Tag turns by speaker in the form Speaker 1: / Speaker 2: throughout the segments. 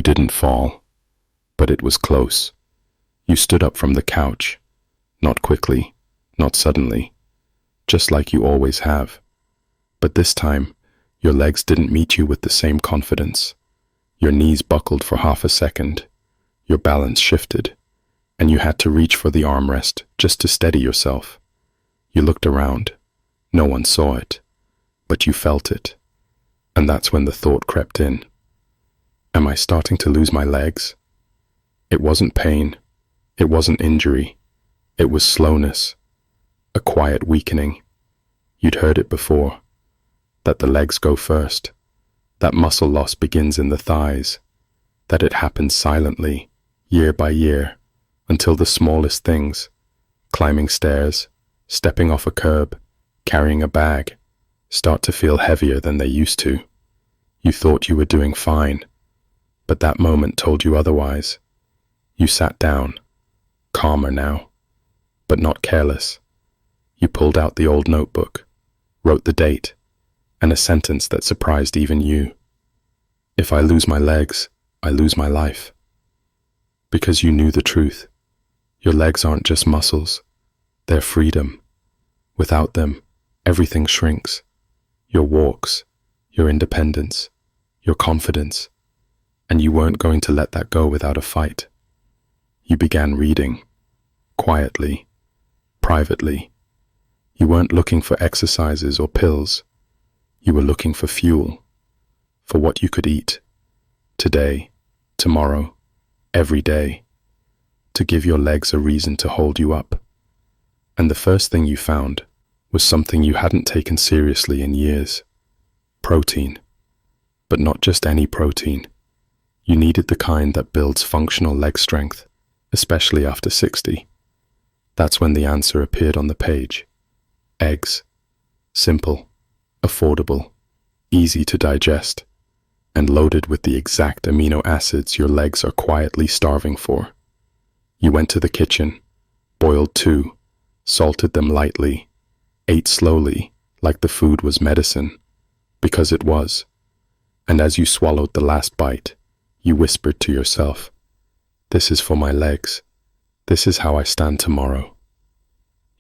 Speaker 1: didn't fall, but it was close. You stood up from the couch, not quickly, not suddenly, just like you always have. But this time, your legs didn't meet you with the same confidence. Your knees buckled for half a second, your balance shifted, and you had to reach for the armrest just to steady yourself. You looked around. No one saw it, but you felt it. And that's when the thought crept in. Am I starting to lose my legs? It wasn't pain. It wasn't injury. It was slowness. A quiet weakening. You'd heard it before. That the legs go first. That muscle loss begins in the thighs. That it happens silently, year by year, until the smallest things, climbing stairs, stepping off a curb, carrying a bag, start to feel heavier than they used to. You thought you were doing fine, but that moment told you otherwise. You sat down, calmer now, but not careless. You pulled out the old notebook, wrote the date, and a sentence that surprised even you. If I lose my legs, I lose my life. Because you knew the truth. Your legs aren't just muscles. They're freedom. Without them, everything shrinks. Your walks, your independence, your confidence. And you weren't going to let that go without a fight. You began reading. Quietly. Privately. You weren't looking for exercises or pills. You were looking for fuel. For what you could eat. Today, tomorrow, every day. To give your legs a reason to hold you up. And the first thing you found was something you hadn't taken seriously in years. Protein. But not just any protein. You needed the kind that builds functional leg strength, especially after 60. That's when the answer appeared on the page. Eggs. Simple, affordable, easy to digest, and loaded with the exact amino acids your legs are quietly starving for. You went to the kitchen, boiled 2, salted them lightly, ate slowly like the food was medicine, because it was. And as you swallowed the last bite, you whispered to yourself, "This is for my legs. This is how I stand tomorrow."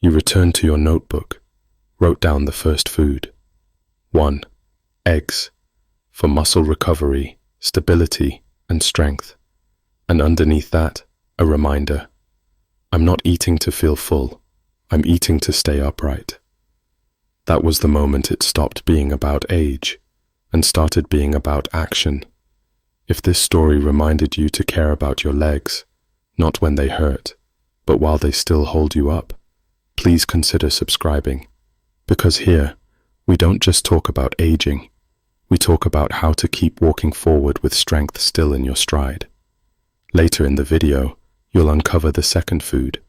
Speaker 1: You returned to your notebook, wrote down the first food. 1. Eggs, for muscle recovery, stability, and strength. And underneath that, a reminder. I'm not eating to feel full. I'm eating to stay upright. That was the moment it stopped being about age and started being about action. If this story reminded you to care about your legs, not when they hurt, but while they still hold you up, please consider subscribing. Because here, we don't just talk about aging, we talk about how to keep walking forward with strength still in your stride. Later in the video, you'll uncover the second food,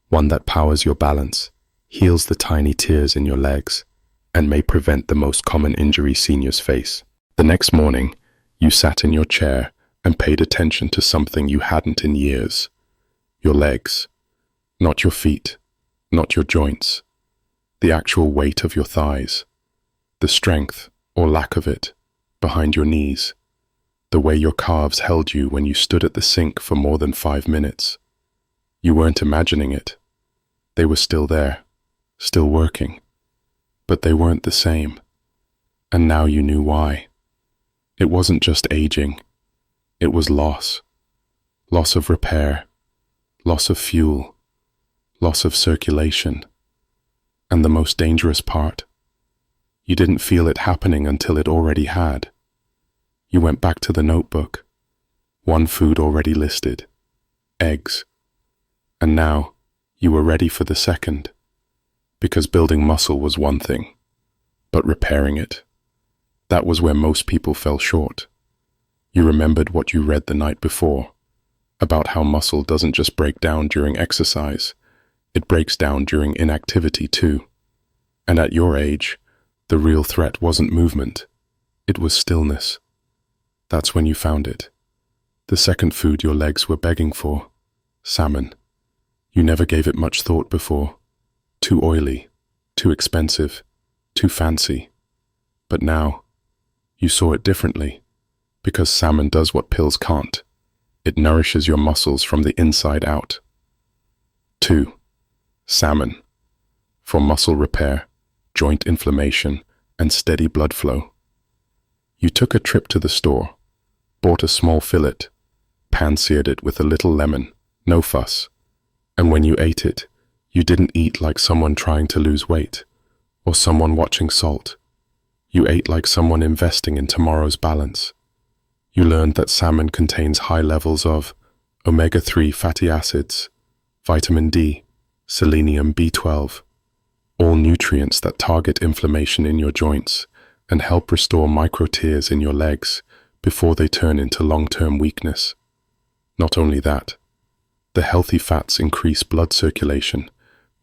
Speaker 1: one that powers your balance, heals the tiny tears in your legs, and may prevent the most common injury seniors face. The next morning, you sat in your chair and paid attention to something you hadn't in years. Your legs. Not your feet, not your joints. The actual weight of your thighs. The strength, or lack of it, behind your knees. The way your calves held you when you stood at the sink for more than 5 minutes. You weren't imagining it. They were still there, still working. But they weren't the same. And now you knew why. It wasn't just aging. It was loss. Loss of repair. Loss of fuel. Loss of circulation. And the most dangerous part, you didn't feel it happening until it already had. You went back to the notebook. One food already listed. Eggs. And now, you were ready for the second. Because building muscle was one thing, but repairing it, that was where most people fell short. You remembered what you read the night before, about how muscle doesn't just break down during exercise, it breaks down during inactivity too. And at your age, the real threat wasn't movement, it was stillness. That's when you found it. The second food your legs were begging for, salmon. You never gave it much thought before. Too oily, too expensive, too fancy. But now, you saw it differently, because salmon does what pills can't. It nourishes your muscles from the inside out. 2. Salmon. For muscle repair, joint inflammation, and steady blood flow. You took a trip to the store, bought a small fillet, pan-seared it with a little lemon, no fuss. And when you ate it, you didn't eat like someone trying to lose weight, or someone watching salt. You ate like someone investing in tomorrow's balance. You learned that salmon contains high levels of omega-3 fatty acids, vitamin D, selenium B12, all nutrients that target inflammation in your joints and help restore micro tears in your legs before they turn into long-term weakness. Not only that, the healthy fats increase blood circulation,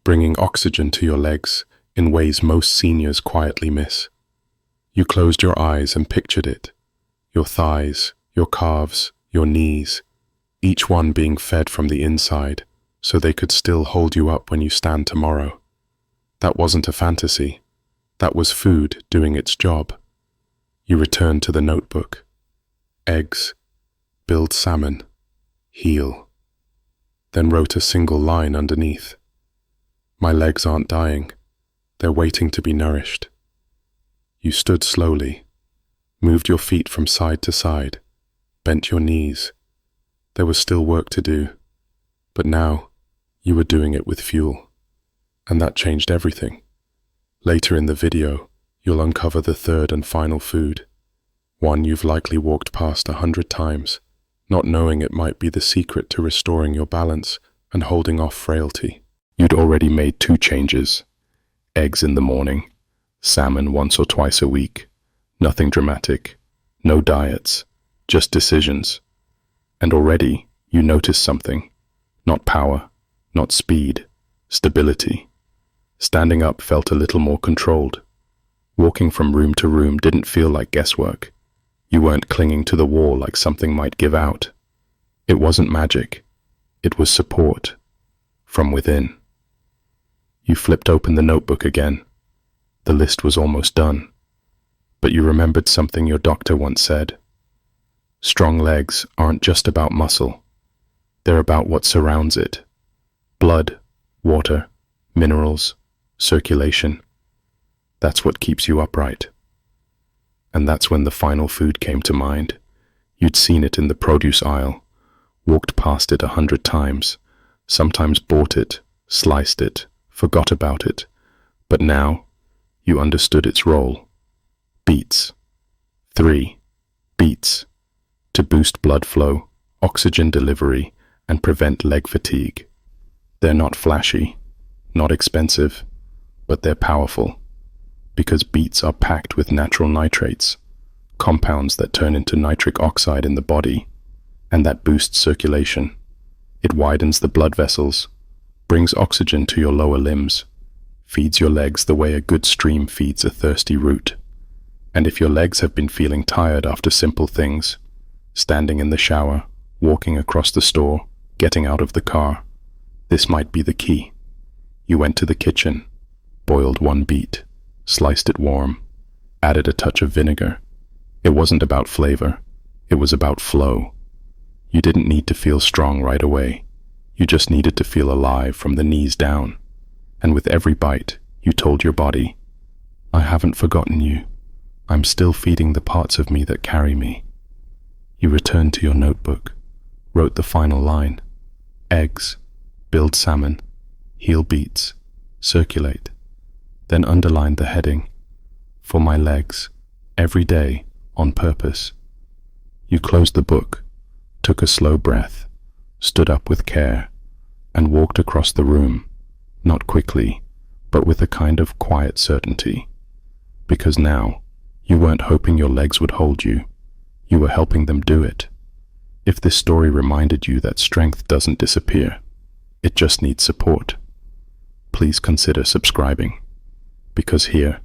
Speaker 1: bringing oxygen to your legs in ways most seniors quietly miss. You closed your eyes and pictured it. Your thighs, your calves, your knees, each one being fed from the inside so they could still hold you up when you stand tomorrow. That wasn't a fantasy. That was food doing its job. You returned to the notebook. Eggs, build salmon, heal. Then wrote a single line underneath. My legs aren't dying. They're waiting to be nourished. You stood slowly, moved your feet from side to side, bent your knees. There was still work to do, but now you were doing it with fuel. And that changed everything. Later in the video, you'll uncover the third and final food, one you've likely walked past 100 times, not knowing it might be the secret to restoring your balance and holding off frailty. You'd already made 2 changes. Eggs in the morning, salmon once or twice a week. Nothing dramatic, no diets, just decisions. And already you noticed something. Not power, not speed, stability. Standing up felt a little more controlled. Walking from room to room didn't feel like guesswork. You weren't clinging to the wall like something might give out. It wasn't magic. It was support. From within. You flipped open the notebook again. The list was almost done. But you remembered something your doctor once said. Strong legs aren't just about muscle. They're about what surrounds it. Blood, water, minerals, circulation. That's what keeps you upright. And that's when the final food came to mind. You'd seen it in the produce aisle, walked past it 100 times, sometimes bought it, sliced it, forgot about it. But now, you understood its role. Beets. 3. Beets. To boost blood flow, oxygen delivery, and prevent leg fatigue. They're not flashy, not expensive, but they're powerful. Because beets are packed with natural nitrates, compounds that turn into nitric oxide in the body, and that boosts circulation. It widens the blood vessels, brings oxygen to your lower limbs, feeds your legs the way a good stream feeds a thirsty root. And if your legs have been feeling tired after simple things, standing in the shower, walking across the store, getting out of the car, this might be the key. You went to the kitchen, boiled 1 beet, sliced it warm, added a touch of vinegar. It wasn't about flavor, it was about flow. You didn't need to feel strong right away. You just needed to feel alive from the knees down. And with every bite, you told your body, I haven't forgotten you. I'm still feeding the parts of me that carry me. You returned to your notebook, wrote the final line. Eggs, build salmon, heal beets, circulate. Then underlined the heading, for my legs, every day, on purpose. You closed the book, took a slow breath, stood up with care, and walked across the room, not quickly, but with a kind of quiet certainty. Because now, you weren't hoping your legs would hold you, you were helping them do it. If this story reminded you that strength doesn't disappear, it just needs support, please consider subscribing. Because here,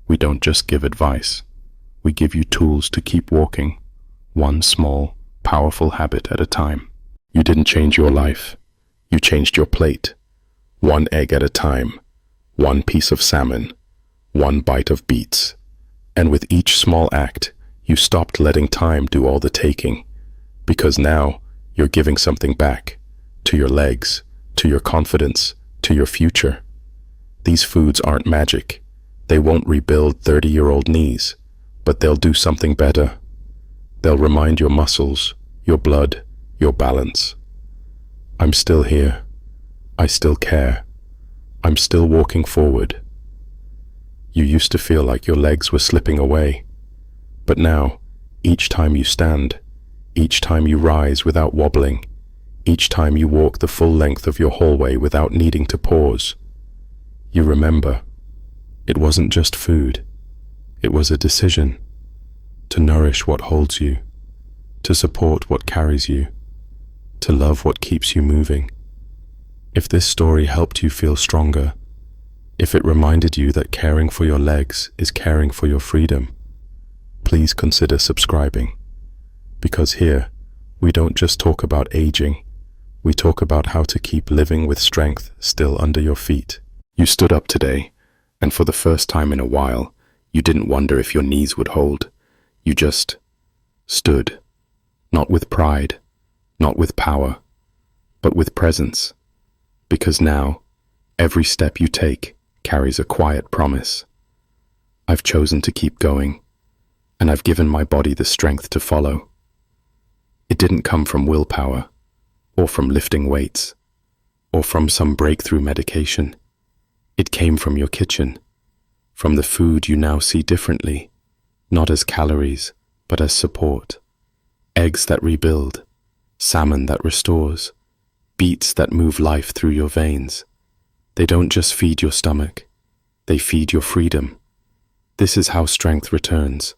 Speaker 1: we don't just give advice, we give you tools to keep walking, one small, powerful habit at a time. You didn't change your life, you changed your plate. 1 egg at a time, 1 piece of salmon, 1 bite of beets. And with each small act, you stopped letting time do all the taking. Because now, you're giving something back, to your legs, to your confidence, to your future. These foods aren't magic. They won't rebuild 30-year-old knees, but they'll do something better. They'll remind your muscles, your blood, your balance. I'm still here. I still care. I'm still walking forward. You used to feel like your legs were slipping away, but now, each time you stand, each time you rise without wobbling, each time you walk the full length of your hallway without needing to pause, you remember, it wasn't just food, it was a decision to nourish what holds you, to support what carries you, to love what keeps you moving. If this story helped you feel stronger, if it reminded you that caring for your legs is caring for your freedom, please consider subscribing. Because here, we don't just talk about aging, we talk about how to keep living with strength still under your feet. You stood up today, and for the first time in a while, you didn't wonder if your knees would hold. You just stood, not with pride, not with power, but with presence. Because now, every step you take carries a quiet promise. I've chosen to keep going, and I've given my body the strength to follow. It didn't come from willpower, or from lifting weights, or from some breakthrough medication. It came from your kitchen, from the food you now see differently, not as calories, but as support. Eggs that rebuild, salmon that restores, beets that move life through your veins. They don't just feed your stomach, they feed your freedom. This is how strength returns,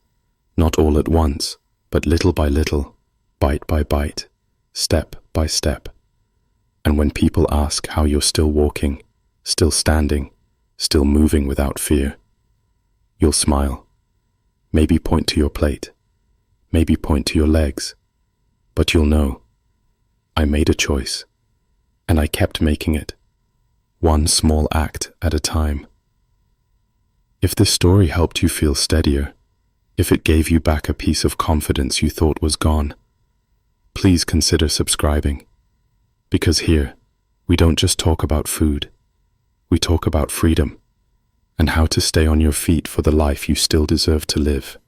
Speaker 1: not all at once, but little by little, bite by bite, step by step. And when people ask how you're still walking, still standing, still moving without fear, you'll smile. Maybe point to your plate, maybe point to your legs, but you'll know, I made a choice, and I kept making it, one small act at a time. If this story helped you feel steadier, if it gave you back a piece of confidence you thought was gone, please consider subscribing. Because here, we don't just talk about food, we talk about freedom and how to stay on your feet for the life you still deserve to live.